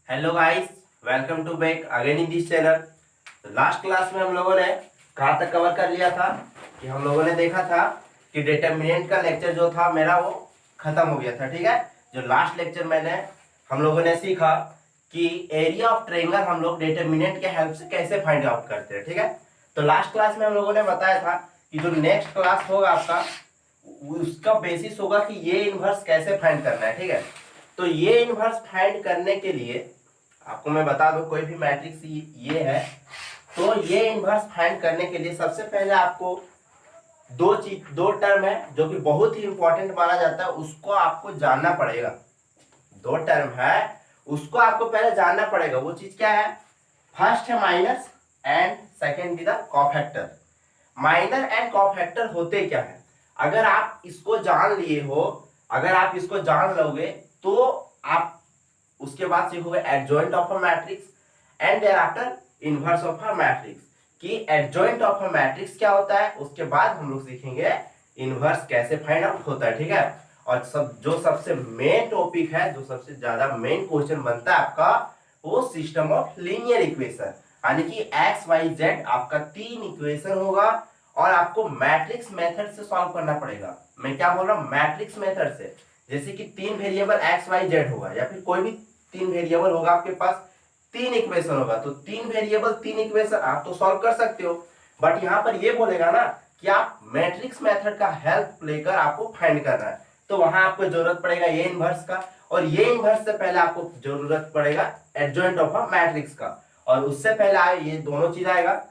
Hello guys, welcome to back again in this channel. तो last class में हम लोगों ने कहाँ तक कवर कर लिया था कि हम लोगों ने देखा था कि डिटरमिनेंट का लेक्चर जो था मेरा वो खत्म हो गया था। ठीक है, जो लास्ट लेक्चर हम लोगों ने सीखा कि एरिया ऑफ ट्रायंगल हम लोग डिटरमिनेंट के हेल्प से कैसे फाइंड आउट करते हैं। ठीक है, तो लास्ट क्लास में हम लोगों ने बताया था कि जो नेक्स्ट क्लास होगा आपका उसका बेसिस होगा कि ये इनवर्स कैसे फाइंड करना है। ठीक है, तो ये इनवर्स फाइंड करने के लिए आपको मैं बता दूं, कोई भी मैट्रिक्स ये है तो ये इनवर्स फाइंड करने के लिए सबसे पहले आपको दो टर्म है जो कि बहुत ही इंपॉर्टेंट माना जाता है, उसको आपको जानना पड़ेगा। दो टर्म है उसको आपको पहले जानना पड़ेगा। वो चीज क्या है? फर्स्ट है minus and second is the cofactor. Minor and cofactor होते क्या है? अगर आप इसको जान लिए हो, अगर आप इसको जान लोगे तो आप उसके बाद सीखोगे adjoint of a matrix and there after inverse of a matrix. कि एडजॉइंट ऑफ अ मैट्रिक्स क्या होता है, उसके बाद हम लोग सीखेंगे इनवर्स कैसे फाइंड आउट होता है। ठीक है, और जो सबसे मेन टॉपिक है, जो सबसे ज्यादा मेन क्वेश्चन बनता है आपका, वो सिस्टम ऑफ लीनियर इक्वेशन, यानी कि एक्स वाई जेड आपका तीन इक्वेशन होगा और आपको मैट्रिक्स मेथड से सॉल्व करना पड़ेगा। मैं क्या बोल रहा हूँ? मैट्रिक्स मेथड से। जैसे कि तीन वेरिएबल एक्स वाई जेड होगा या फिर कोई भी तीन वेरिएबल होगा, आपके पास तीन इक्वेशन होगा, तो तीन वेरिएबल तीन इक्वेशन आप तो सॉल्व कर सकते हो, बट यहाँ पर ये बोलेगा ना कि आप मैट्रिक्स मेथड का हेल्प लेकर आपको फाइंड करना है। तो वहां आपको जरूरत पड़ेगा ये इनवर्स का, और ये इनवर्स से पहले आपको जरूरत पड़ेगा एडजॉइंट ऑफ अ मैट्रिक्स का, और उससे पहले ये दोनों चीज आएगा।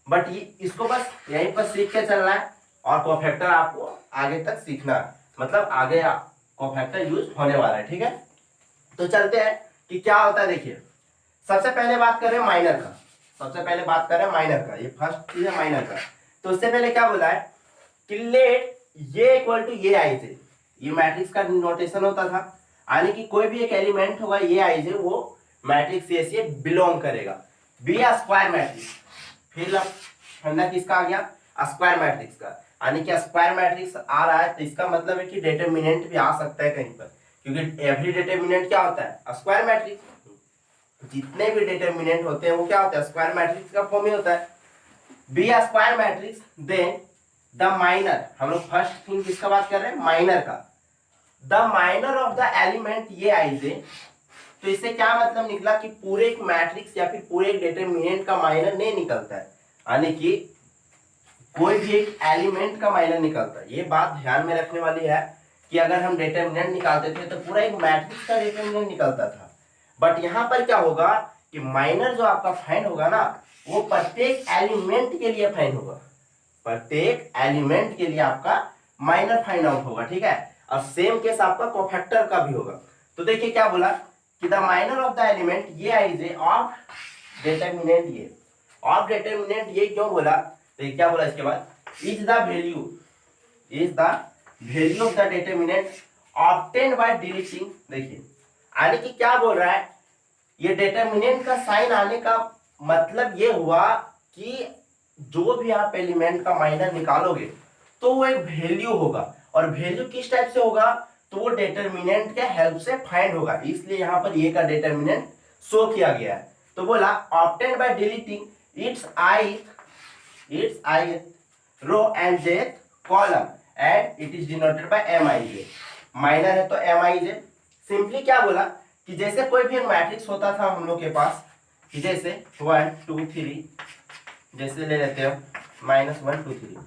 बट ये इसको बस यहीं पर सीख के चलना है, और कोफैक्टर आपको आगे तक सीखना है, मतलब आगे कोफैक्टर यूज होने वाला है। ठीक है, तो चलते हैं कि क्या होता है। देखिए, सबसे पहले बात करें माइनर का। सबसे पहले बात करें माइनर का, ये फर्स्ट चीज है माइनर का। तो उससे पहले क्या बोला है कि लेट ये इक्वल टू ये आई जे, ये मैट्रिक्स का नोटेशन होता था, यानी कि कोई भी एक एलिमेंट होगा ये आई जे, वो मैट्रिक्स ए से बिलोंग करेगा। बी आ स्क्वायर मैट्रिक्स, फिर फंडा किसका आ गया? स्क्वायर मैट्रिक्स का, यानी कि स्क्वायर मैट्रिक्स आ रहा है तो इसका मतलब है कि डिटरमिनेंट भी आ सकता है कहीं पर, क्योंकि एवरी डिटरमिनेंट क्या होता है? Square matrix. जितने भी डिटरमिनेंट होते हैं वो क्या होता है? स्क्वायर मैट्रिक्स का फॉर्म ही होता है। Be a square matrix, then the minor, हम लोग फर्स्ट थिंग किसका बात कर रहे हैं? माइनर का। The minor of the element ये आई जे, तो इससे क्या मतलब निकला कि पूरे एक मैट्रिक्स या फिर पूरे एक डिटरमिनेंट का माइनर नहीं निकलता है, यानी कि कोई भी एक एलिमेंट का माइनर निकलता है। ये बात ध्यान में रखने वाली है कि अगर हम डिटरमिनेंट निकालते थे तो पूरा एक मैट्रिक्स का डिटरमिनेंट निकलता था, बट यहां पर क्या होगा कि माइनर जो आपका फाइंड होगा ना, वो प्रत्येक एलिमेंट के लिए फाइंड होगा। प्रत्येक एलिमेंट के लिए आपका माइनर फाइंड आउट होगा। ठीक है, और सेम केस आपका कोफैक्टर का भी होगा। तो देखिए क्या बोला कि the minor of the element ये आई जे ऑफ डिटरमिनेंट, ये ऑफ डिटरमिनेंट ये क्यों बोला? तो क्या बोला इसके बाद? Is the value, is the value of the determinant obtained by deleting. देखिए, यानी कि क्या बोल रहा है, ये डिटरमिनेंट का साइन आने का मतलब ये हुआ कि जो भी आप एलिमेंट का माइनर निकालोगे तो वो एक वैल्यू होगा, और वैल्यू किस टाइप से होगा? तो वो डिटरमिनेंट के हेल्प से फाइंड होगा, इसलिए यहां पर ये का डिटरमिनेंट शो किया गया है। तो बोला obtained by deleting its ith row and jth column and it is denoted by mij। Minor है तो mij। सिंपली क्या बोला कि जैसे कोई भी मैट्रिक्स होता था हम लोग के पास, कि जैसे 1 2 3, जैसे ले लेते हैं -1 2 3,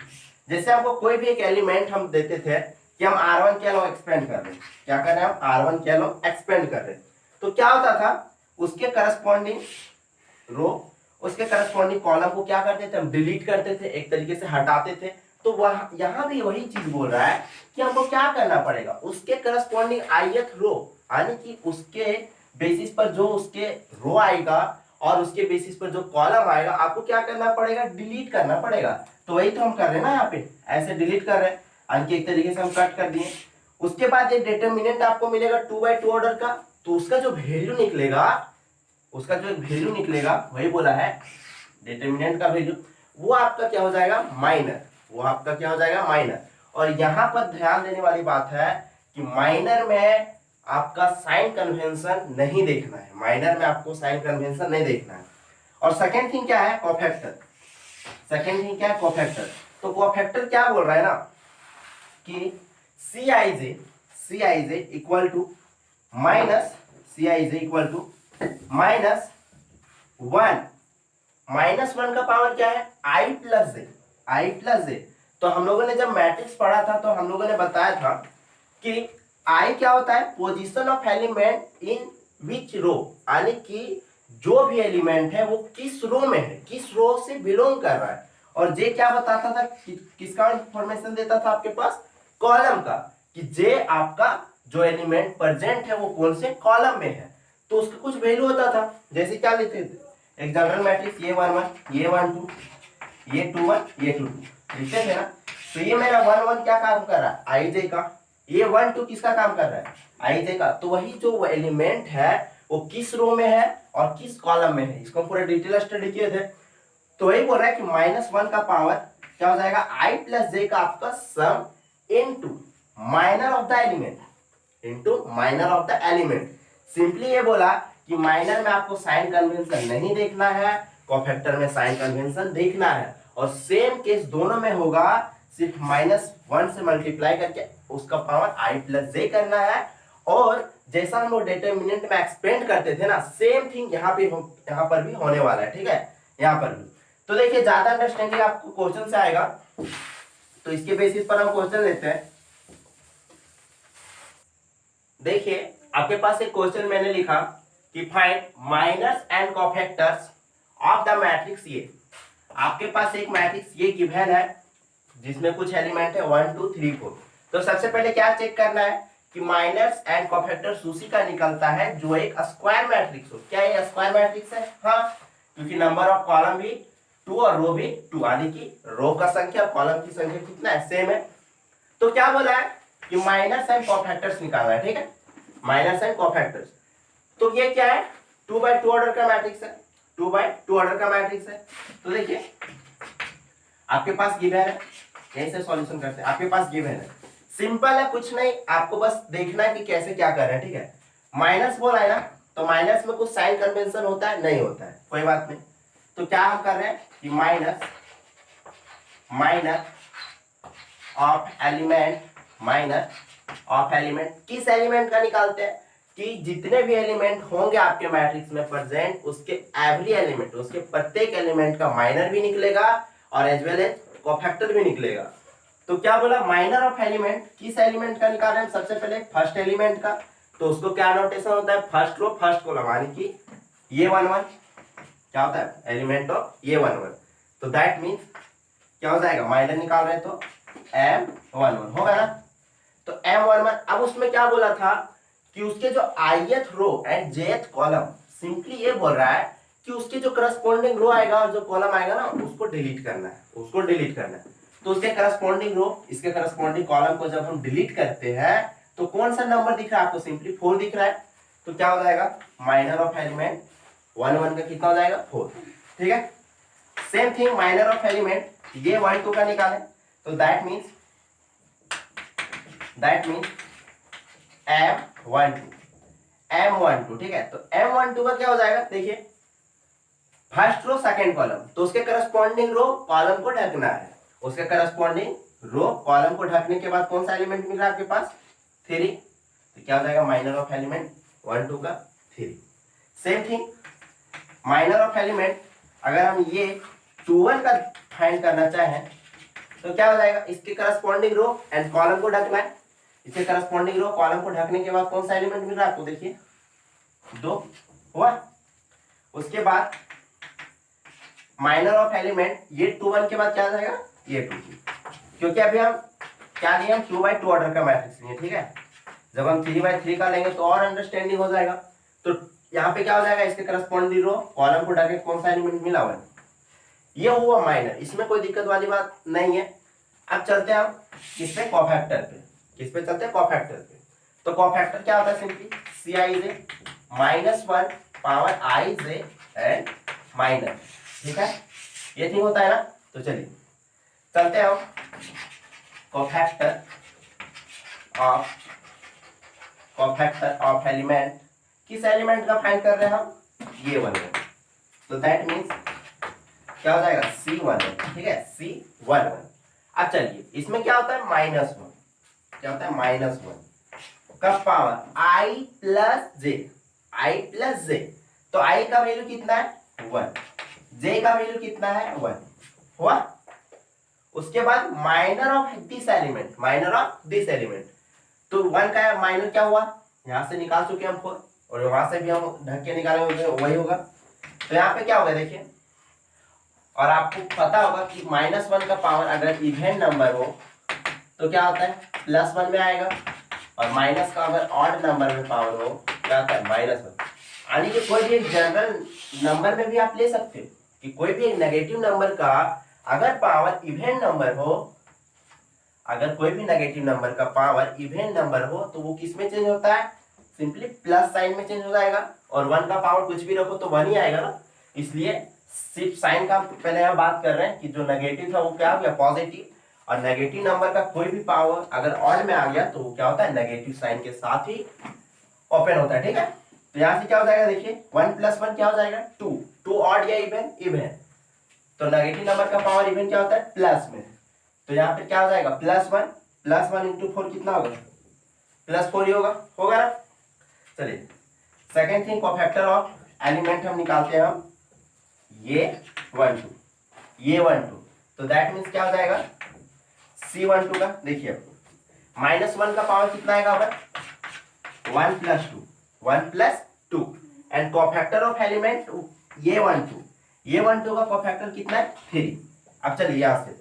जैसे हमको कोई भी एक एलिमेंट हम देते थे कि हम r1 के अलावा एक्सपेंड कर रहे हैं, क्या कर रहे हैं हम? r1 के अलावा एक्सपेंड कर रहे हैं, तो क्या होता था उसके करस्पॉन्डिंग रो, उसके करस्पॉन्डिंग कॉलम को क्या करते थे हम? डिलीट करते थे, एक तरीके से हटाते थे। तो वह यहां भी वही चीज बोल रहा है कि हमको क्या करना पड़ेगा? उसके करस्पॉन्डिंग ith रो, यानी कि उसके बेसिस पर जो उसके रो आएगा और उसके बेसिस पर जो कॉलम आएगा, आपको क्या करना पड़ेगा? डिलीट करना पड़ेगा। तो वही तो हम कर रहे हैं ना, यहाँ पे ऐसे डिलीट कर रहे हैं, यानी कि एक तरीके से हम कट कर दिए। उसके बाद ये डिटरमिनेंट आपको मिलेगा 2/2 ऑर्डर का, तो उसका जो वैल्यू निकलेगा, उसका जो वैल्यू निकलेगा वही बोला है डिटरमिनेंट का वैल्यू, वो आपका क्या हो जाएगा? माइनर। वो आपका क्या हो जाएगा? माइनर। और यहां पर ध्यान देने वाली बात है कि माइनर में आपका साइन कन्वेंशन नहीं देखना है, माइनर में आपको साइन कन्वेंशन नहीं देखना है। और सेकेंड थिंग क्या है, कोफैक्टर। सेकेंड थिंग क्या है, कोफैक्टर। तो कोफैक्टर क्या बोल रहा है ना कि C I J equal to minus one. Minus one का पावर क्या है, आई प्लस जे। तो हम लोगों ने जब मैट्रिक्स पढ़ा था तो हम लोगों ने बताया था कि आई क्या होता है, पोजीशन ऑफ एलिमेंट इन विच रो, यानी कि जो भी एलिमेंट है वो किस रो में है, किस रो से बिलोंग कर रहा है। और जे क्या बताता था, किसका इंफॉर्मेशन देता था आपके पास, कॉलम का, कि जे आपका जो एलिमेंट प्रेजेंट है वो कौन से कॉलम में है। तो उसका कुछ वैल्यू होता था, जैसे क्या लेते थे, एक जनरल मैट्रिक्स ये 1 1, ये 1 2, ये 2 1, ये 2 2 लिखते थे ना। तो ये मेरा 1 1 क्या काम कर रहा है, आई जे का। ये 1 2 किसका काम कर रहा है, आई जे का। तो वही जो एलिमेंट है वो किस रो में है और किस कॉलम में है, इसको पूरा डिटेल स्टडी किए थे। तो वही बोल रहा है कि -1 का पावर क्या हो जाएगा, आई प्लस जे का आपका sum into minor of the element. Simply ये बोला कि माइनर में आपको साइन कन्वेंशन नहीं देखना है, कोफैक्टर में साइन कन्वेंशन देखना है। और सेम केस दोनों में होगा, सिर्फ -1 से मल्टीप्लाई करके उसका पावर आई प्लस जे करना है। और जैसा हम लोग डिटरमिनेंट में एक्सपेंड करते थे ना, सेम थिंग यहाँ पर भी होने वाला है, ठीक है, यहाँ पर भी। तो देखिए ज्यादा अंडरस्टैंडिंग आपको क्वेश्चन से आएगा, तो इसके बेसिस पर हम क्वेश्चन लेते हैं। देखिए आपके पास एक क्वेश्चन मैंने लिखा कि find minus and cofactors of the matrix ये। आपके पास एक मैट्रिक्स ये गिवन है जिसमें कुछ एलिमेंट है 1 2 3 4। तो सबसे पहले क्या चेक करना है कि माइनस एंड कोफैक्टर्स उसी का निकलता है जो एक स्क्वायर मैट्रिक्स हो। क्या ये स्क्वायर मैट्रिक्स है, हाँ, क्योंकि नंबर ऑफ कॉलम भी 2 और रो भी 2, यानी कि रो का संख्या और कॉलम की संख्या कितना है, सेम है। तो क्या बोला है कि माइनस एंड कोफैक्टर्स निकालना है, ठीक है, माइनस एंड कोफैक्टर्स। तो ये क्या है, 2 by 2 ऑर्डर का मैट्रिक्स है, 2 by 2 ऑर्डर का मैट्रिक्स है। तो देखिए आपके पास गिवन है, यहीं से सॉल्यूशन करते हैं। आपके पास गिवन है, सिंपल है, कुछ नहीं, आपको बस देखना है कि कैसे क्या कर रहे हैं, ठीक है। माइनस बोला है ना, तो माइनस में कुछ साइन कन्वेंशन होता है, नहीं होता है, कोई बात नहीं। तो क्या हम कर रहे हैं कि माइनस ऑफ एलिमेंट किस एलिमेंट का निकालते हैं, कि जितने भी एलिमेंट होंगे आपके मैट्रिक्स में प्रेजेंट, उसके एवरी एलिमेंट, उसके प्रत्येक एलिमेंट का माइनर भी निकलेगा और एज वेल एज कोफैक्टर भी निकलेगा। तो क्या बोला, माइनर ऑफ एलिमेंट, किस एलिमेंट का निकाल रहे हैं, सबसे पहले फर्स्ट एलिमेंट का। तो उसको क्या नोटेशन होता है, फर्स्ट रो फर्स्ट कॉलम, यानी कि ये 1 1 क्या होता है, एलिमेंट ऑफ ये 1 1। तो दैट मीन्स क्या हो जाएगा, माइनर निकाल रहे हैं तो M11 होगा ना। तो M11, अब उसमें क्या बोला था कि उसके जो ith row and jth column, simply ये बोल रहा है कि उसके जो करस्पॉन्डिंग रो आएगा और जो कॉलम आएगा ना, उसको डिलीट करना है, तो उसके करस्पॉन्डिंग रो, इसके करस्पॉन्डिंग कॉलम को जब हम डिलीट करते हैं तो कौन सा नंबर दिख रहा है आपको, सिंपली 4 दिख रहा है। तो क्या हो जाएगा, माइनर ऑफ एलिमेंट 1 1 का कितना हो जाएगा, 4, ठीक है। Same thing minor of element ये 1 2 का निकाले, तो दैट मीन्स M12, ठीक है। तो M12 का क्या हो जाएगा, देखिए फर्स्ट रो सेकंड कॉलम, तो उसके करस्पॉन्डिंग रो कॉलम को ढकना है, उसके करस्पॉन्डिंग रो कॉलम को ढकने के बाद कौन सा एलिमेंट मिल रहा है आपके पास, 3। तो क्या हो जाएगा, माइनर ऑफ एलिमेंट 1 2 का 3। Same thing minor of element, अगर हम ये 2 1 का फाइंड करना चाहें तो क्या हो जाएगा, इसके करस्पॉन्डिंग रो एंड कॉलम को ढकना है, इसके करस्पॉन्डिंग रो कॉलम को ढकने के बाद कौन सा एलिमेंट मिल रहा है आपको, देखिए 2 हुआ। उसके बाद माइनर ऑफ एलिमेंट ये 2 1 के बाद क्या आ जाएगा, ये 2 2, क्योंकि अभी हम क्या लिए, हम 2 by 2 ऑर्डर का मैट्रिक्स लिए, ठीक है। जब हम 3 by 3 का लेंगे तो और अंडरस्टैंडिंग हो जाएगा। तो यहाँ पे क्या हो जाएगा, इसके करस्पॉन्डिंग रो कॉलम को ढके कौन सा एलिमेंट मिला हुआ है, ये हुआ माइनर, इसमें कोई दिक्कत वाली बात नहीं है। अब चलते हैं हम किस पे, कोफैक्टर पे। किस पे चलते हैं, कोफैक्टर पे। तो कोफैक्टर क्या होता है, simply Cij -1 power ij and minor, ठीक है, ये थिंग होता है ना। तो चलिए चलते हैं हम cofactor of cofactor of element, किस एलिमेंट का फाइंड कर रहे हैं हम, ये वाला। तो दैट मीन्स क्या हो जाएगा, C11, ठीक है, C11। अब चलिए इसमें क्या होता है, -1, क्या होता है, -1 का power I plus J, I plus J. तो I का वैल्यू कितना है, 1, J का वैल्यू कितना है, 1 हुआ। उसके बाद minor of this element, minor of this element, तो 1 का माइनर क्या हुआ, यहां से निकाल चुके हम 4, और वहां से भी हम ढक के निकालेंगे वही होगा। तो यहाँ पे क्या होगा देखिए, और आपको पता होगा कि -1 का पावर अगर इवन नंबर हो तो क्या होता है, +1 में आएगा, और माइनस का अगर ऑड नंबर में पावर हो क्या होता है, -1। यानी कि कोई भी एक जनरल नंबर में भी आप ले सकते हो कि कोई भी एक नेगेटिव नंबर का अगर पावर इवन नंबर हो, अगर कोई भी नेगेटिव नंबर का पावर इवन नंबर हो तो वो किस में चेंज होता है, सिंपली प्लस साइन में चेंज हो जाएगा, और 1 का पावर कुछ भी रखो तो 1 ही आएगा ना। इसलिए सिर्फ साइन का पहले हम बात कर रहे हैं कि जो नेगेटिव था वो क्या हो गया, पॉजिटिव, और नेगेटिव नंबर का कोई भी पावर अगर ऑड में आ गया तो वो क्या होता है, नेगेटिव साइन के साथ ही ओपन होता है, ठीक है। तो यहाँ से क्या हो जाएगा देखिए, 1 + 1 क्या हो जाएगा, 2, 2 ऑड या इवन, इवन, तो नेगेटिव नंबर का पावर इवन क्या होता है, प्लस में, तो यहाँ पे क्या हो जाएगा, +1 × 4 कितना होगा, +4 ही होगा, होगा ना। चलिए second thing, cofactor of element हम निकालते हैं हम, ये 1 2, ये 1 2, तो दैट मीन्स क्या हो जाएगा, C12 का देखिए, -1 का पावर कितना आएगा, 1 + 2, 1 + 2, एंड कोफैक्टर ऑफ एलिमेंट ये 1 2, ये 1 2 का कोफैक्टर कितना है, 3। अब चलिए यहाँ से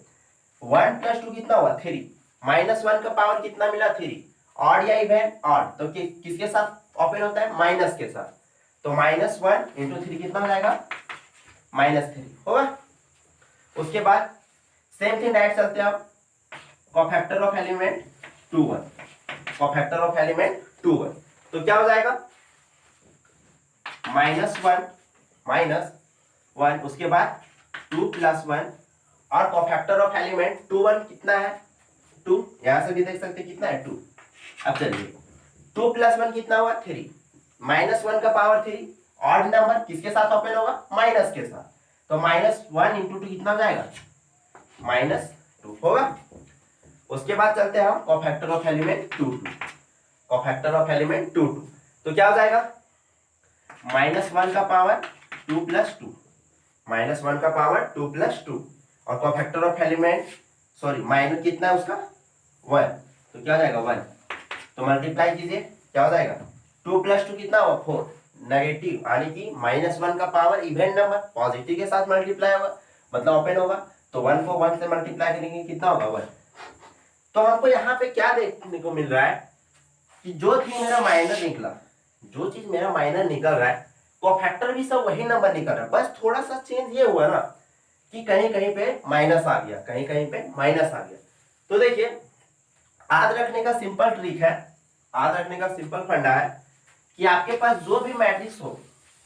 1 + 2 कितना हुआ, 3, -1 का पावर कितना मिला, 3, ऑड या इवन, ऑड, तो किसके साथ ओपन होता है, माइनस के साथ, तो -1 × 3 कितना हो जाएगा, -3 होगा। उसके बाद सेम थिंग डायरेक्ट चलते हैं आप, cofactor of element 2 1, cofactor of element 2 1, तो क्या हो जाएगा, -1, उसके बाद 2 + 1, और कोफैक्टर ऑफ एलिमेंट 2 1 कितना है, 2, यहां से भी देख सकते हैं कितना है, 2। अब चलिए 2 + 1 कितना हुआ, 3, -1 का पावर 3, ऑड नंबर किसके साथ ओपन होगा, माइनस के साथ, तो -1 × 2 कितना हो जाएगा, -2 होगा। उसके बाद चलते हैं हम cofactor of element 2 2, cofactor of element 2 2, तो क्या हो जाएगा, -1 का पावर 2 + 2, -1 का पावर 2 + 2, और cofactor of element, sorry minus कितना है उसका, 1, तो क्या हो जाएगा, 1, तो मल्टीप्लाई कीजिए, क्या हो जाएगा, 2 + 2 कितना हुआ, 4, नेगेटिव, यानी कि -1 का पावर इवन नंबर पॉजिटिव के साथ मल्टीप्लाई होगा, मतलब ओपन होगा, तो 1 को 1 से मल्टीप्लाई करेंगे कितना होगा, 1। तो हमको यहाँ पे क्या देखने को मिल रहा है कि जो चीज मेरा माइनर निकला, जो चीज मेरा माइनर निकल रहा है, कोफैक्टर भी सब वही नंबर निकल रहा है, बस थोड़ा सा चेंज ये हुआ ना कि कहीं कहीं पे माइनस आ गया, कहीं कहीं पे माइनस आ गया। तो देखिए याद रखने का सिंपल ट्रिक है, याद रखने का सिंपल फंडा है कि आपके पास जो भी मैट्रिक्स हो,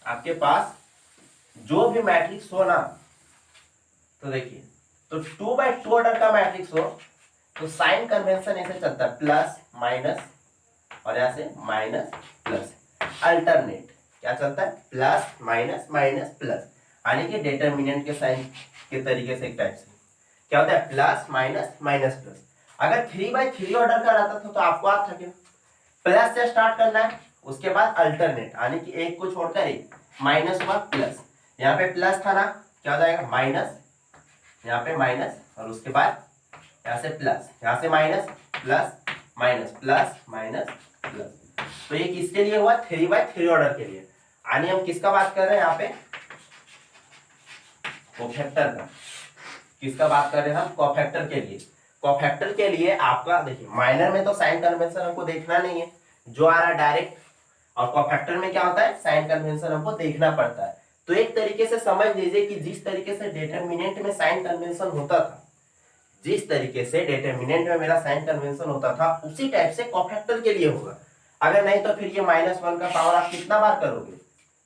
आपके पास जो भी मैट्रिक्स हो ना, तो देखिए, तो 2/2 ऑर्डर का मैट्रिक्स हो तो साइन कन्वेंशन ऐसे चलता है, प्लस माइनस, और यहाँ से माइनस प्लस, अल्टरनेट क्या चलता है, प्लस माइनस माइनस प्लस, यानी कि डिटरमिनेंट के साइन के तरीके से एक टाइप से क्या होता है, प्लस माइनस माइनस प्लस। अगर 3/3 ऑर्डर का रहता था तो आपको याद था क्या, प्लस से स्टार्ट करना है, उसके बाद अल्टरनेट, यानी कि एक को छोड़कर एक, माइनस हुआ प्लस, यहाँ पे प्लस था ना, क्या हो जाएगा माइनस, यहाँ पे माइनस, और उसके बाद यहाँ से प्लस, यहाँ से minus plus minus plus minus plus. तो ये किसके लिए हुआ, 3/3 ऑर्डर के लिए, यानी हम किसका बात कर रहे हैं यहाँ पे, कोफैक्टर का। किसका बात कर रहे हैं हम, कोफैक्टर के लिए। कोफैक्टर के लिए आपका देखिए, माइनर में तो साइन कन्वेंशन हमको देखना नहीं है, जो आ रहा है डायरेक्ट, और कोफैक्टर में क्या होता है, साइन कन्वेंशन हमको देखना पड़ता है। तो एक तरीके से समझ लीजिए कि जिस तरीके से डिटरमिनेंट में साइन कन्वेंशन होता था, जिस तरीके से डिटरमिनेंट में मेरा साइन कन्वेंशन होता था, उसी टाइप से कोफैक्टर के लिए होगा। अगर नहीं तो फिर ये -1 का पावर आप कितना बार करोगे,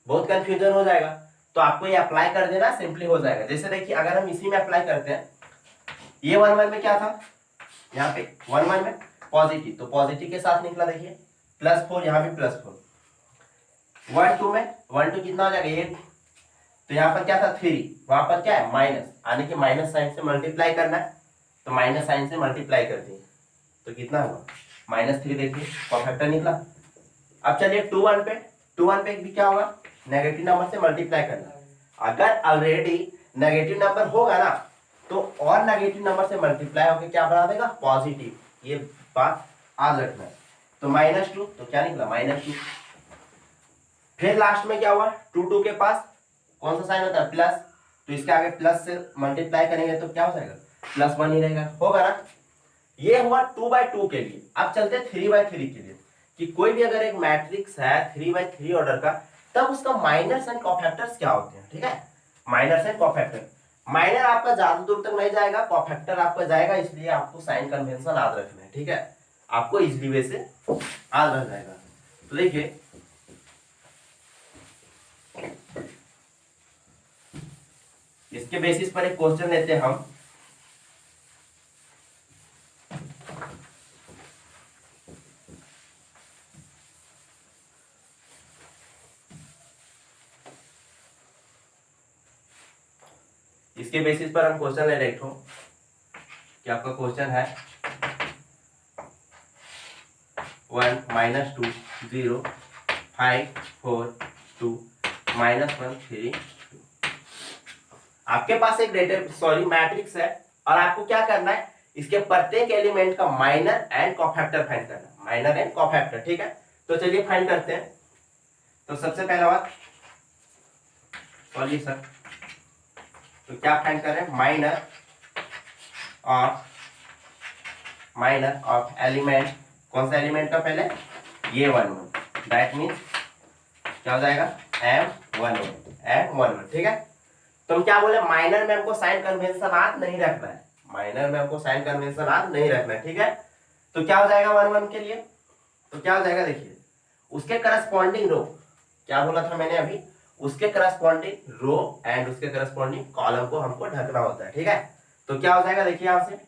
बहुत कंफ्यूजन हो जाएगा। तो आपको ये अप्लाई कर देना, सिंपली हो जाएगा। जैसे देखिए अगर हम इसी में अप्लाई करते हैं, ये 1 1 में क्या था, यहाँ पे 1 1 में पॉजिटिव, तो पॉजिटिव के साथ निकला, देखिए +4, यहाँ भी +4। 1 2 में 1 2 कितना हो जाएगा 8। तो यहाँ पर क्या था 3, वहां पर क्या है माइनस, यानी कि माइनस साइन से मल्टीप्लाई करना है, तो माइनस साइन से मल्टीप्लाई कर दिए तो कितना हुआ -3। देखिए परफेक्टर निकला। अब चलिए 2 1 पे, 2 1 पे भी क्या होगा नेगेटिव नंबर से मल्टीप्लाई करना। अगर ऑलरेडी नेगेटिव नंबर होगा ना तो और नेगेटिव नंबर से मल्टीप्लाई होकर क्या बना देगा पॉजिटिव, ये बात याद रखना है। तो -2 तो क्या निकला -2। फिर लास्ट में क्या हुआ 2 2 के पास कौन सा साइन होता है प्लस, तो इसके आगे प्लस से मल्टीप्लाई करेंगे तो क्या हो जाएगा +1 ही रहेगा, होगा ना। ये हुआ 2/2 के लिए। अब चलते 3/3 के लिए कि कोई भी अगर एक मैट्रिक्स है 3/3 ऑर्डर का तब उसका माइनर्स एंड कोफैक्टर्स क्या होते हैं। ठीक है, माइनर्स एंड कोफैक्टर। माइनर आपका ज्यादा दूर तक नहीं जाएगा, कोफैक्टर आपका जाएगा, इसलिए आपको साइन कन्वेंशन याद रखना है। ठीक है, आपको इजिली वे से याद रह जाएगा। तो देखिए इसके बेसिस पर एक क्वेश्चन लेते हैं हम। इसके बेसिस पर हम क्वेश्चन ले रहे हो कि आपका क्वेश्चन है 1 -2 0 5 4 2 -1 3 2। आपके पास एक मैट्रिक्स है और आपको क्या करना है इसके प्रत्येक एलिमेंट का माइनर एंड कोफैक्टर फाइंड करना, माइनर एंड कोफैक्टर। ठीक है, तो चलिए फाइंड करते हैं। तो सबसे पहला बात सॉल्यूशन, तो क्या फाइंड कर रहे हैं माइनर ऑफ एलिमेंट, कौन सा एलिमेंट का पहले ये 1 1, दैट मीन्स क्या हो जाएगा M11। ठीक है, तो हम क्या बोले माइनर में हमको साइन कन्वेंशन याद नहीं रखना है, माइनर में हमको साइन कन्वेंशन याद नहीं रखना है। ठीक है, तो क्या हो जाएगा 1 1 के लिए, तो क्या हो जाएगा देखिए उसके करस्पॉन्डिंग रो, क्या बोला था मैंने अभी, उसके करस्पॉन्डिंग रो एंड उसके करस्पॉन्डिंग कॉलम को हमको ढकना होता है। ठीक है, तो क्या हो जाएगा देखिए यहां से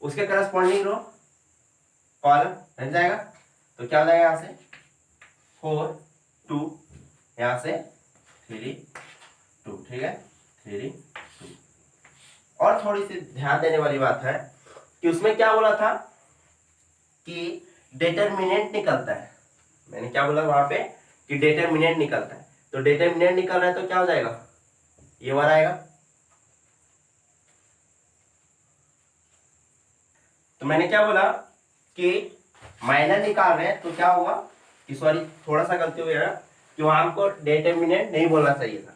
उसके करस्पॉन्डिंग रो कॉलम ढक जाएगा, तो क्या हो जाएगा यहां से 4 2, यहां से 3 2। ठीक है 3 2। और थोड़ी सी ध्यान देने वाली बात है कि उसमें क्या बोला था कि डिटरमिनेंट निकलता है, मैंने क्या बोला वहां पे कि डिटरमिनेंट निकलता है, तो डिटरमिनेंट निकल रहा है तो क्या हो जाएगा ये 1 आएगा। तो मैंने क्या बोला कि माइनर निकाल रहे हैं तो क्या होगा कि सॉरी थोड़ा सा गलती हो गया कि वहां हमको डिटरमिनेंट नहीं बोलना चाहिए था,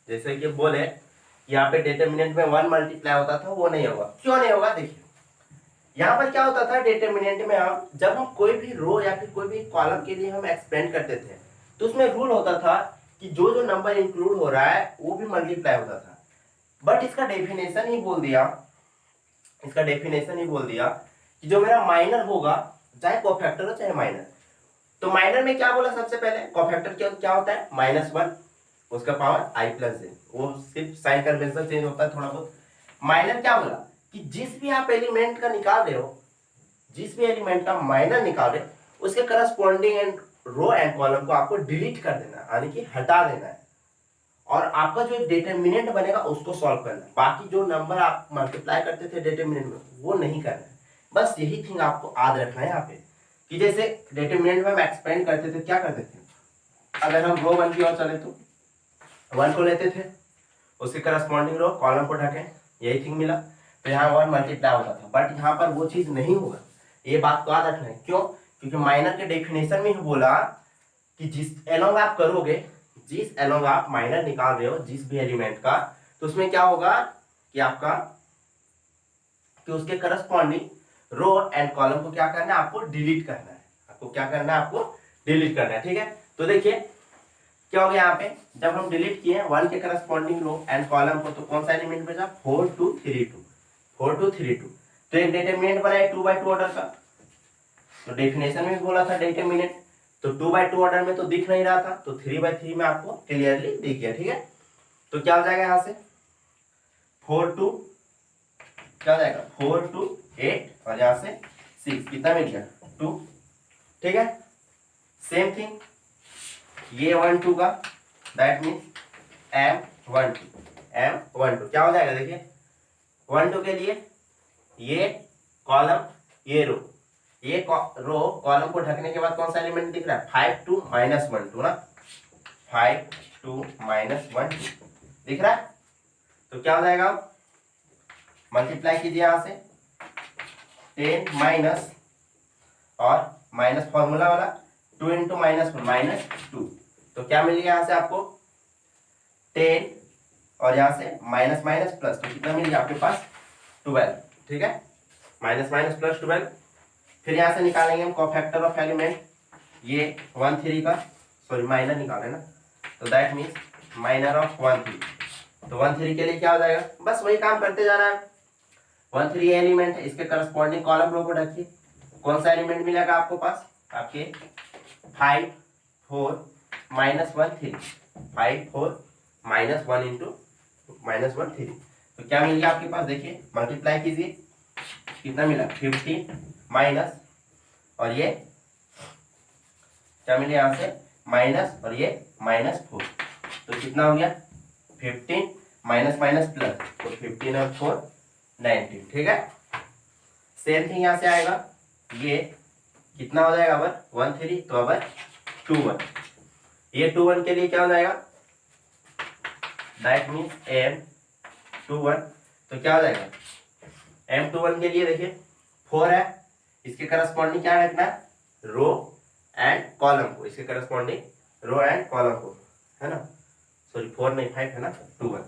जैसे कि बोले यहाँ पे डिटरमिनेंट में 1 मल्टीप्लाई होता था, वो नहीं होगा। क्यों नहीं होगा देखिए यहाँ पर क्या होता था डिटरमिनेंट में हम जब हम कोई भी रो या फिर कोई भी कॉलम के लिए हम एक्सपेंड करते थे तो उसमें रूल होता था कि जो जो नंबर इंक्लूड हो रहा है वो भी मल्टीप्लाई होता था। बट इसका डेफिनेशन ही बोल दिया, इसका डेफिनेशन ही बोल दिया कि जो मेरा माइनर होगा चाहे कोफैक्टर हो चाहे माइनर, तो माइनर में क्या बोला सबसे पहले कोफैक्टर क्या होता है -1 उसका पावर i+j, वो सिर्फ साइन कन्वेंशन चेंज होता है थोड़ा बहुत। माइनर क्या बोला कि जिस भी आप एलिमेंट का निकाल रहे हो, जिस भी एलिमेंट का माइनर निकाल रहे हो उसके corresponding and row and column को आपको डिलीट कर देना है, यानी कि हटा देना है, और आपका जो डिटरमिनेंट बनेगा उसको सॉल्व करना है। बाकी जो नंबर आप मल्टीप्लाई करते थे डिटरमिनेंट में वो नहीं करना है, बस यही थिंग आपको याद रखना है यहाँ पे कि जैसे डिटरमिनेंट में हम एक्सपेंड करते थे क्या करते थे, अगर हम रो 1 की ओर चले तो 1 को लेते थे उसके करस्पॉन्डिंग रो कॉलम को ढके, यही थिंग मिला, तो यहाँ 1 मल्टीप्लाई होता था। बट यहाँ पर वो चीज नहीं होगा, ये बात को याद रखना है। क्यों, क्योंकि माइनर के डेफिनेशन में ही बोला कि जिस एलोंग आप करोगे, जिस एलोंग आप माइनर निकाल रहे हो जिस भी एलिमेंट का, तो उसमें क्या होगा कि आपका कि उसके करस्पॉन्डिंग रो एंड कॉलम को क्या करना है आपको डिलीट करना है, आपको क्या करना है आपको डिलीट करना है। ठीक है, तो देखिए क्या हो गया यहाँ पे जब हम डिलीट किए 1 के करस्पॉन्डिंग रो एंड कॉलम को, तो कौन सा एलिमेंट बचा 4 2 3 2, 4 2 3 2, तो एक डिटरमिनेंट बना है 2/2 ऑर्डर का, तो डेफिनेशन में भी बोला था डिटरमिनेंट, तो 2/2 ऑर्डर में तो दिख नहीं रहा था, तो 3/3 में आपको क्लियरली दिख गया। ठीक है, तो क्या हो जाएगा यहाँ से 4 2 क्या हो जाएगा 4 2 8 और यहाँ से 6 कितना मिल गया 2। ठीक है, सेम थिंग ये 1 2 का, दैट मीन्स M12 M12 क्या हो जाएगा देखिए 1 2 के लिए ये कॉलम ये रो, ये रो कॉलम को ढकने के बाद कौन सा एलिमेंट दिख रहा है 5 2 -1 2 ना 5 2 -1 2 दिख रहा है। तो क्या हो जाएगा मल्टीप्लाई कीजिए यहां से 10 माइनस और माइनस फॉर्मूला वाला 2 इंटू -1 -2 तो क्या मिल गया यहां से आपको 10 और यहां से माइनस माइनस प्लस तो कितना मिल गया आपके पास 12 ठीक है माइनस माइनस प्लस 12। फिर यहां से निकालेंगे हम कोफैक्टर ऑफ एलिमेंट ये 1 3 का सॉरी माइनर निकाले ना तो दैट मीन्स माइनर ऑफ 1 3 तो 1 3 के लिए क्या हो जाएगा बस वही काम करते जाना है 1 3 एलिमेंट है इसके करस्पॉन्डिंग कॉलम रो को रखिए कौन सा एलिमेंट मिलेगा आपको पास आपके 5 4 -1 3 5 4 -1 इंटू -1 3 तो क्या मिल गया आपके पास देखिए मल्टीप्लाई कीजिए कितना मिला 15 माइनस और ये क्या मिले यहां से माइनस और ये -4 तो कितना हो गया 15 माइनस माइनस प्लस तो 15 और 4 19 ठीक है। सेम थिंग यहां से आएगा ये कितना हो जाएगा अब 1 3 तो अब 2 1 ये 2 1 के लिए क्या हो जाएगा दैट मीन्स M21 तो क्या हो जाएगा M21 के लिए देखिए 4 है इसके करस्पॉन्डिंग क्या रखना है रो एंड कॉलम को इसके करस्पॉन्डिंग रो एंड कॉलम को है ना सॉरी 4 नहीं 5 है ना 2 1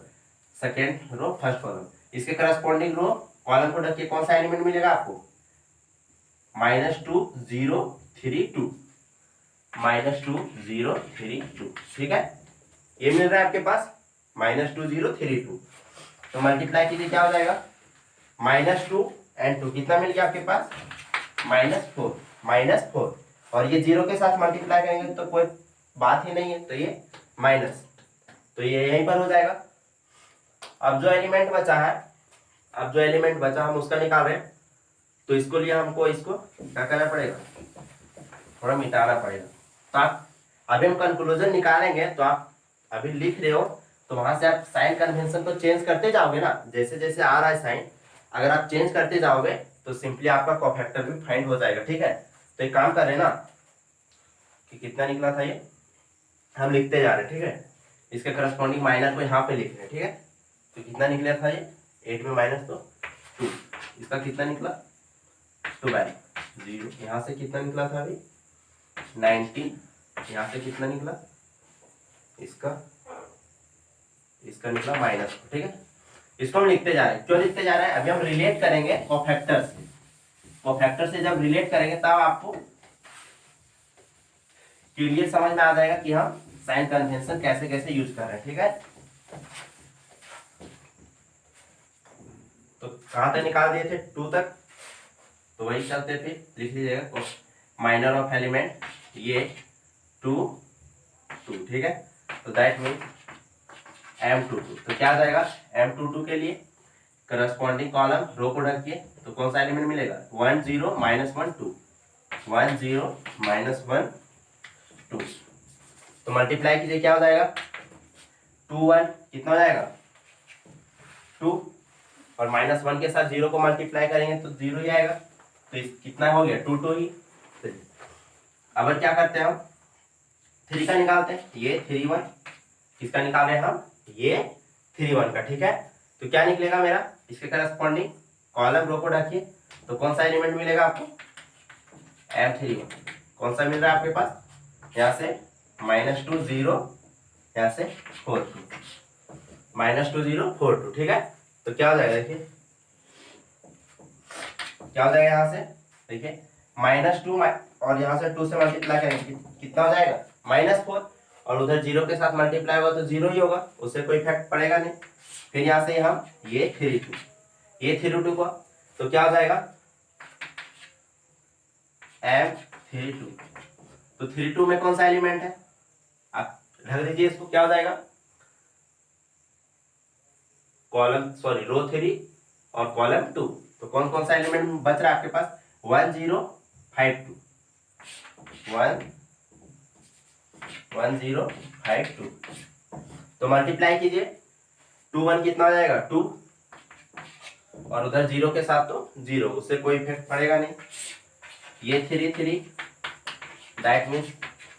सेकेंड रो फर्स्ट कॉलम इसके करस्पॉन्डिंग रो कॉलम को ढक के कौन सा एलिमेंट मिलेगा आपको -2 0 3 2 -2 0 3 2 ठीक है ये मिल रहा है आपके पास -2 0 3 2 तो मल्टीप्लाई कीजिए क्या हो जाएगा -2 एंड 2 कितना मिल गया आपके पास -4 और ये 0 के साथ मल्टीप्लाई करेंगे तो कोई बात ही नहीं है तो ये माइनस तो ये यहीं पर हो जाएगा। अब जो एलिमेंट बचा हम उसका निकाल रहे हैं तो इसको लिए हमको इसको क्या करना पड़ेगा थोड़ा मिटाना पड़ेगा। तो आप अभी हम कंक्लूजन निकालेंगे तो आप अभी लिख रहे हो तो वहां से आप साइन कन्वेंशन को चेंज करते जाओगे ना जैसे जैसे आ रहा है साइन अगर आप चेंज करते जाओगे तो सिंपली आपका कोफैक्टर भी फाइंड हो जाएगा ठीक है। तो एक काम कर रहे हैं ना कि कितना निकला था ये हम लिखते जा रहे हैं ठीक है इसके करस्पॉन्डिंग माइनर को यहाँ पे लिख रहे हैं ठीक है। तो कितना निकला था ये 8 में माइनस तो 2 इसका कितना निकला 12 0 यहाँ से कितना निकला था अभी 19 यहाँ से कितना निकला इसका निकला -2 ठीक है। इसको हम लिखते जा रहे हैं क्यों लिखते जा रहे हैं अभी हम रिलेट करेंगे कोफैक्टर से जब रिलेट करेंगे तब आपको क्लियर समझ में आ जाएगा कि हम साइन कन्वेंशन कैसे कैसे यूज कर रहे हैं ठीक है। तो कहां तक निकाल दिए थे 2 तक तो वही चलते थे लिख लीजिएगा माइनर ऑफ एलिमेंट ये 2 2 ठीक है। तो दैट मीन M22 तो क्या आ जाएगा M22 के लिए करस्पॉन्डिंग कॉलम रो को ढकिए तो कौन सा एलिमेंट मिलेगा 1 0 -1 2 1 0 -1 2 तो मल्टीप्लाई कीजिए क्या हो जाएगा 2 1 कितना हो जाएगा 2 और -1 के साथ 0 को मल्टीप्लाई करेंगे तो 0 ही आएगा तो कितना हो गया 2 2 ही। अब क्या करते हैं हम 3 का निकालते हैं ये 3 1 किसका निकाल रहे हैं हम ये 3 1 का ठीक है। तो क्या निकलेगा मेरा इसके करस्पॉन्डिंग कॉलम रो को ढकिए तो कौन सा एलिमेंट मिलेगा आपको M31 कौन सा मिल रहा है आपके पास यहाँ से -2 0 यहाँ से 4 2 -2 0 4 2 ठीक है। तो क्या हो जाएगा देखिए क्या हो जाएगा यहाँ से देखिए -2 और यहाँ से 2 से मल्टीप्लाई करेंगे कितना हो जाएगा -4 और उधर 0 के साथ मल्टीप्लाई होगा तो 0 ही होगा उससे कोई इफेक्ट पड़ेगा नहीं। फिर यहाँ से हम ये 3 2 का तो क्या हो जाएगा M32 तो 32 में कौन सा एलिमेंट है आप ढक दीजिए इसको क्या हो जाएगा कॉलम सॉरी रो 3 और कॉलम 2 तो कौन कौन सा एलिमेंट बच रहा है आपके पास 1 0 5 2 1 1052। तो मल्टीप्लाई कीजिए, 2 1 कितना हो जाएगा 2, और उधर 0 के साथ तो 0, उससे कोई इफेक्ट पड़ेगा नहीं। ये 3 3, दैट मीन्स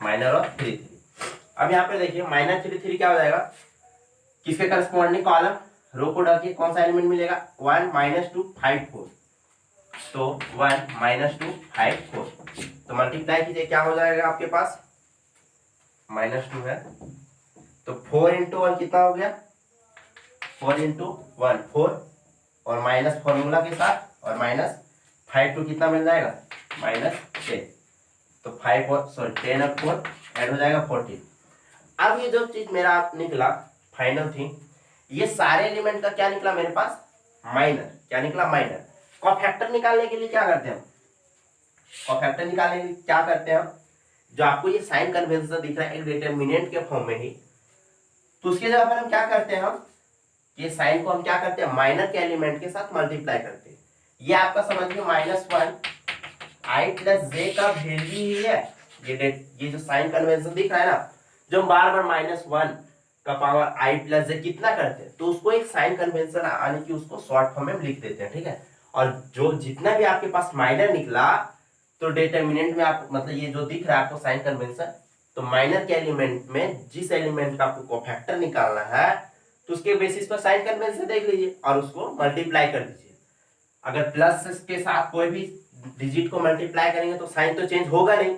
माइनर ऑफ 3 3। अब यहाँ पे देखिए माइनर 3 3 क्या हो जाएगा, किसके करस्पॉन्डिंग कॉलम रो को डालिए, कौन सा एलिमेंट मिलेगा 1 -2 5 4। तो 1 -2 5 4, तो मल्टीप्लाई कीजिए, क्या हो जाएगा आपके पास -2 है, तो 4 × 1 कितना हो गया 4 × 1 4, और माइनस फॉर्मूला के साथ, और -5 2 कितना मिल जाएगा -10। तो 5 और 10 और 4 ऐड हो जाएगा 14। अब ये जो चीज मेरा निकला फाइनल थिंग, ये सारे एलिमेंट का क्या निकला मेरे पास माइनर, क्या निकला माइनर। कॉफैक्टर निकालने के लिए क्या करते हैं, कॉफैक्टर निकालने के लिए क्या करते हैं हम, जो आपको ये साइन कन्वेंशन दिख रहा है एक डिटरमिनेंट के फॉर्म में ही, तो उसकी जगह पर हम क्या करते हैं, हम ये साइन को हम क्या करते हैं माइनर के एलिमेंट के साथ मल्टीप्लाई करते हैं। ये आपका समझिए -1 i + j का वैल्यू ही है। ये जो साइन कन्वेंशन दिख रहा है ना, जो हम बार बार -1 का पावर i + j कितना करते हैं, तो उसको एक साइन कन्वेंशन आने की उसको शॉर्ट फॉर्म में लिख देते हैं, ठीक है। और जो जितना भी आपके पास माइनर निकला, तो डिटरमिनेंट में आप मतलब ये जो दिख रहा है आपको साइन कन्वेंशन, तो माइनर के एलिमेंट में जिस एलिमेंट का आपको कोफैक्टर निकालना है, तो उसके बेसिस पर साइन कन्वेंशन देख लीजिए और उसको मल्टीप्लाई कर दीजिए। अगर प्लस के साथ कोई भी डिजिट को मल्टीप्लाई करेंगे तो साइन तो चेंज होगा नहीं,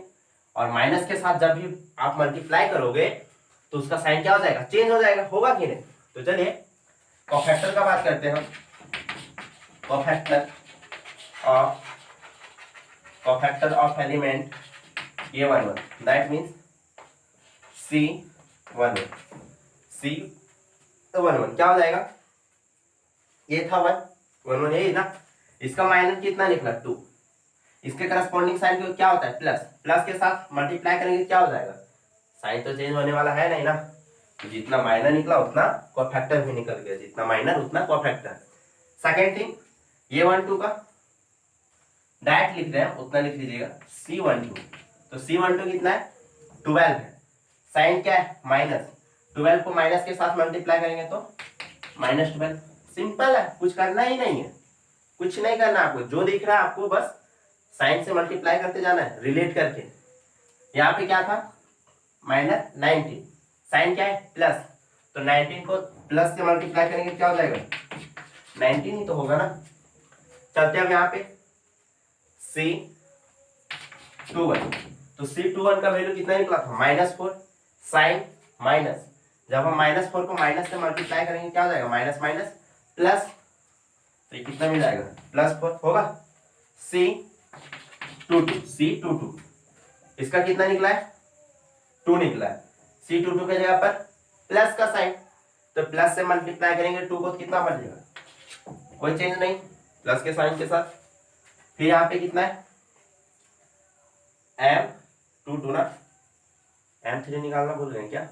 और माइनस के साथ जब भी आप मल्टीप्लाई करोगे तो उसका साइन क्या हो जाएगा चेंज हो जाएगा, होगा कि नहीं। तो चलिए कोफैक्टर का बात करते हैं हम। Cofactor of element A11, that means C11 क्या हो जाएगा, ये था 1 1 यही था, इसका माइनर कितना निकला 2, इसके करस्पॉन्डिंग साइन को क्या होता है प्लस, प्लस के साथ मल्टीप्लाई करेंगे क्या हो जाएगा, साइन तो चेंज होने वाला है नहीं ना। तो जितना माइनर निकला उतना कोफैक्टर भी निकल गया, जितना माइनर उतना कोफैक्टर। सेकेंड थिंग, ये 1 2 का डायरेक्ट लिख रहे हैं उतना लिख लीजिएगा C12। तो C12 कितना है 12 है, साइन क्या है माइनस, 12 को माइनस के साथ मल्टीप्लाई करेंगे तो -12। सिंपल है, कुछ करना ही नहीं है, कुछ नहीं करना आपको, जो दिख रहा है आपको बस साइन से मल्टीप्लाई करते जाना है रिलेट करके। यहाँ पे क्या था -19, साइन क्या है प्लस, तो 19 को प्लस से मल्टीप्लाई करेंगे क्या हो जाएगा 19 ही तो होगा ना। चलते अब यहाँ पे C21, तो C21 का वैल्यू कितना निकला था -4, साइन माइनस, जब हम -4 को माइनस से मल्टीप्लाई करेंगे क्या हो जाएगा माइनस माइनस प्लस, तो ये कितना मिल जाएगा +4 होगा। C22 इसका कितना निकला है 2 निकला है, C22 के जगह पर प्लस का साइन, तो प्लस से मल्टीप्लाई करेंगे 2 को कितना बन जाएगा, कोई चेंज नहीं प्लस के साइन के साथ। फिर यहाँ पे कितना है M22 ना, M3 निकालना भूल गए क्या,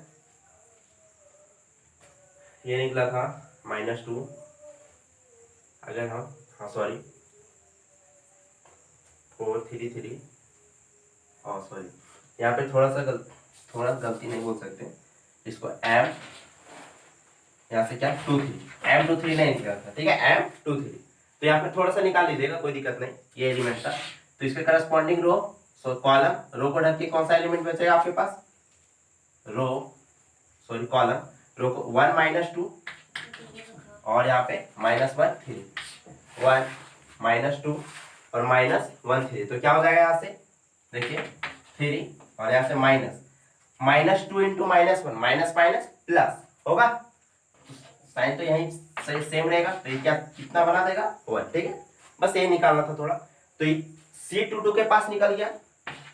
ये निकला था -2, अगर हम सॉरी 4 3 3, सॉरी यहाँ पे थोड़ा गलती नहीं बोल सकते इसको, M यहाँ से क्या 2 3, M23 नहीं निकला था, ठीक है M23। तो यहाँ पे थोड़ा सा निकाल लीजिएगा कोई दिक्कत नहीं, ये एलिमेंट था। तो इसके करस्पॉन्डिंग रो, सो कॉलम, रो को ढक के कौन सा एलिमेंट बचेगा आपके पास कॉलम, रो को 1 -2 और यहाँ पे -1 3, 1 -2 और -1 3, तो क्या हो जाएगा यहाँ से देखिए 3, और यहाँ से -2 × -1 माइनस माइनस प्लस होगा, साइन तो यही सही सेम रहेगा, तो ये क्या कितना बना देगा 1, ठीक है। बस ये निकालना था थोड़ा, तो C22 के पास निकल गया।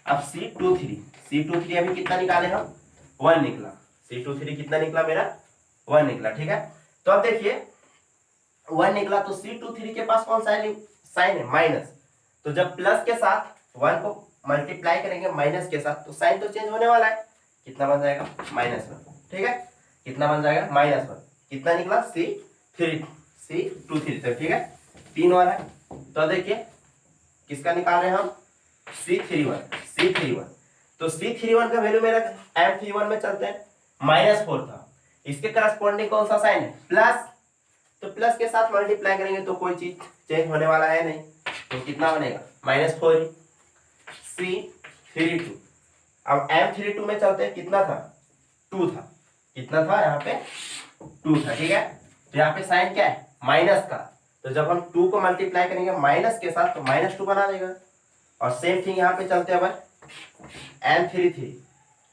अब C23 अभी कितना निकाले हम 1 निकला, C23 कितना निकला मेरा 1 निकला, ठीक है। तो अब देखिए 1 निकला, तो C23 के पास कौन सा साइन है माइनस, तो जब प्लस के साथ 1 को मल्टीप्लाई करेंगे माइनस के साथ, तो साइन तो चेंज होने वाला है, कितना बन जाएगा -1, ठीक है। कितना बन जाएगा -1, कितना निकला C23 तक, ठीक है 3 और है। तो देखिए किसका निकाल रहे हैं हम C31, तो C31 का वैल्यू मेरा M31 में चलते हैं -4 था, इसके करस्पॉन्डिंग कौन सा साइन है, प्लस, तो प्लस के साथ मल्टीप्लाई करेंगे तो कोई चीज चेंज होने वाला है नहीं, तो कितना बनेगा -4 ही। C32, अब M32 में चलते हैं, कितना था, 2 था, कितना था यहाँ पे 2 था, ठीक है। तो यहाँ पे साइन क्या है, माइनस का, तो जब हम 2 को मल्टीप्लाई करेंगे माइनस के साथ तो -2 बना देगा। और सेम थिंग यहाँ पे चलते हैं अब M33,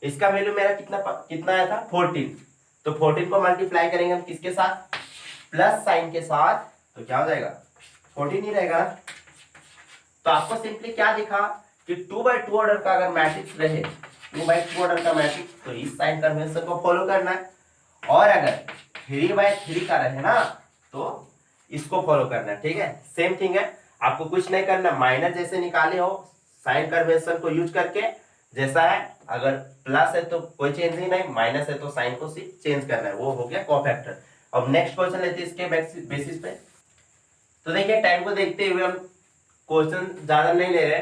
इसका वैल्यू मेरा कितना आया था 14, तो 14 को मल्टीप्लाई करेंगे हम किसके साथ, प्लस साइन के साथ, तो क्या हो जाएगा 14 ही रहेगा। तो आपको सिंपली क्या दिखा कि 2/2 ऑर्डर का अगर मैट्रिक्स रहे, 2/2 ऑर्डर का मैट्रिक्स, तो इस साइन कन्वेंशन को फॉलो करना है, और अगर 3/3 का रहे ना तो इसको फॉलो करना है, ठीक है। सेम थिंग है, आपको कुछ नहीं करना, माइनर जैसे निकाले हो साइन कन्वेंशन को यूज करके जैसा है, अगर प्लस है तो कोई चेंज ही नहीं, माइनस है तो साइन को सिर्फ चेंज करना है, वो हो गया कोफैक्टर। अब नेक्स्ट क्वेश्चन लेते हैं इसके बेसिस पे। तो देखिए टाइम को देखते हुए हम क्वेश्चन ज्यादा नहीं ले रहे,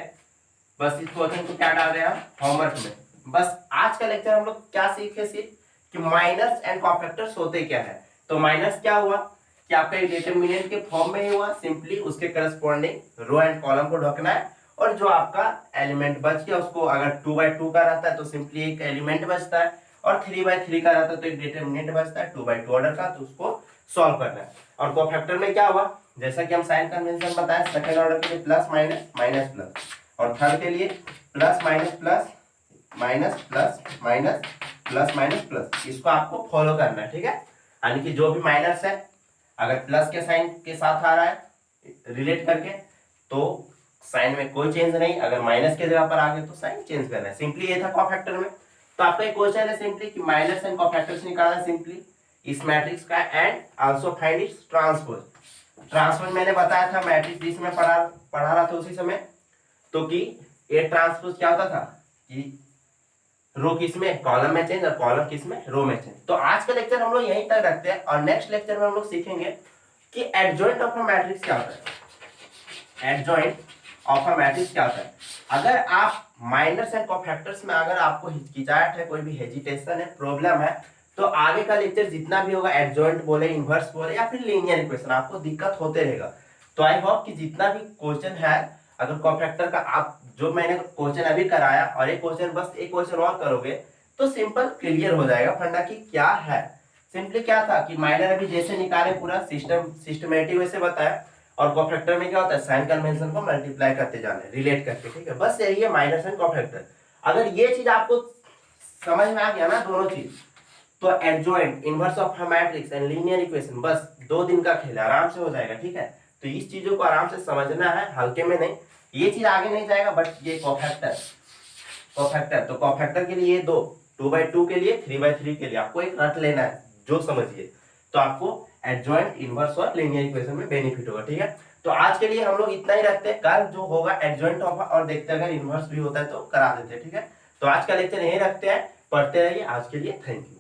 बस इस क्वेश्चन को क्या डाल रहे हैं हम होमवर्क में। बस आज का लेक्चर हम लोग क्या सीखे, सिर्फ कि माइनस एंड कोफैक्टर्स होते क्या है। तो माइनस क्या हुआ कि आपका डिटरमिनेंट के फॉर्म में ही हुआ, सिंपली उसके करस्पॉन्डिंग रो एंड कॉलम को ढकना है, और जो आपका एलिमेंट बच गया उसको, अगर 2/2 का रहता है तो सिंपली एक एलिमेंट बचता है, और 3/3 का रहता है तो एक डिटरमिनेंट बचता है 2/2 ऑर्डर का, तो उसको सॉल्व करना है। और कोफैक्टर में क्या हुआ, जैसा कि हम साइन कन्वेंशन बताए, सेकंड ऑर्डर के लिए प्लस माइनस माइनस प्लस, और थर्ड के लिए plus minus plus minus plus minus plus minus plus, इसको आपको फॉलो करना है, ठीक है। यानी कि जो भी माइनस है अगर प्लस के साइन के साथ आ रहा है रिलेट करके तो साइन में कोई चेंज नहीं, अगर माइनस के जगह पर आ गए तो साइन चेंज करना है, सिंपली ये था कोफैक्टर में। तो आपका एक क्वेश्चन है सिंपली कि माइनस एंड कोफैक्टर्स निकालना सिंपली इस मैट्रिक्स का, and also find its transpose. Transpose मैंने बताया था मैट्रिक्स जिसमें पढ़ा रहा था उसी समय, तो कि ये ट्रांसपोज क्या होता था कि रो किस में, कॉलम में चेंज, और कॉलम किस में, रो में चेंज। तो आज का लेक्चर हम लोग यहीं तक रखते हैं, और नेक्स्ट लेक्चर में हम लोग सीखेंगे कि एडजॉइंट ऑफ अ मैट्रिक्स क्या होता है। एडजॉइंट ऑफ अ मैट्रिक्स क्या होता है, अगर आप माइनस एंड कोफैक्टर्स में अगर आपको हिचकिचाहट है, कोई भी हेजिटेशन है, प्रॉब्लम है, तो आगे का लेक्चर जितना भी होगा, एडजॉइंट बोले, इनवर्स बोले, या फिर लीनियर इक्वेशन, आपको दिक्कत होते रहेगा। तो आई होप कि जितना भी क्वेश्चन है, अगर कोफैक्टर का आप जो मैंने क्वेश्चन अभी कराया और एक क्वेश्चन, बस एक क्वेश्चन और करोगे तो सिंपल क्लियर हो जाएगा फंडा की क्या है। सिंपली क्या था कि माइनर अभी जैसे निकाले पूरा सिस्टमेटिक वैसे बताया, और कोफैक्टर में क्या होता है, साइन कन्वेंशन को मल्टीप्लाई करते जाना है रिलेट करके, ठीक है। बस यही है माइनस एंड कोफैक्टर। अगर ये चीज आपको समझ में आ गया ना दोनों चीज, तो adjoint, inverse of a matrix and linear equation बस 2 दिन का खेल आराम से हो जाएगा, ठीक है। तो इस चीजों को आराम से समझना है, हल्के में नहीं, ये चीज आगे नहीं जाएगा, बट ये कोफैक्टर तो कोफैक्टर के लिए ये 2/2 के लिए, 3/3 के लिए आपको एक रट लेना है जो समझिए, तो आपको एडजॉइंट, इनवर्स और लीनियर इक्वेशन में बेनिफिट होगा, ठीक है। तो आज के लिए हम लोग इतना ही रखते हैं, कल जो होगा एडजॉइंट ऑफ और देखते हैं, अगर इनवर्स भी होता है तो करा देते हैं, ठीक है। तो आज का लेक्चर यही रखते हैं, पढ़ते रहिए। आज के लिए थैंक यू।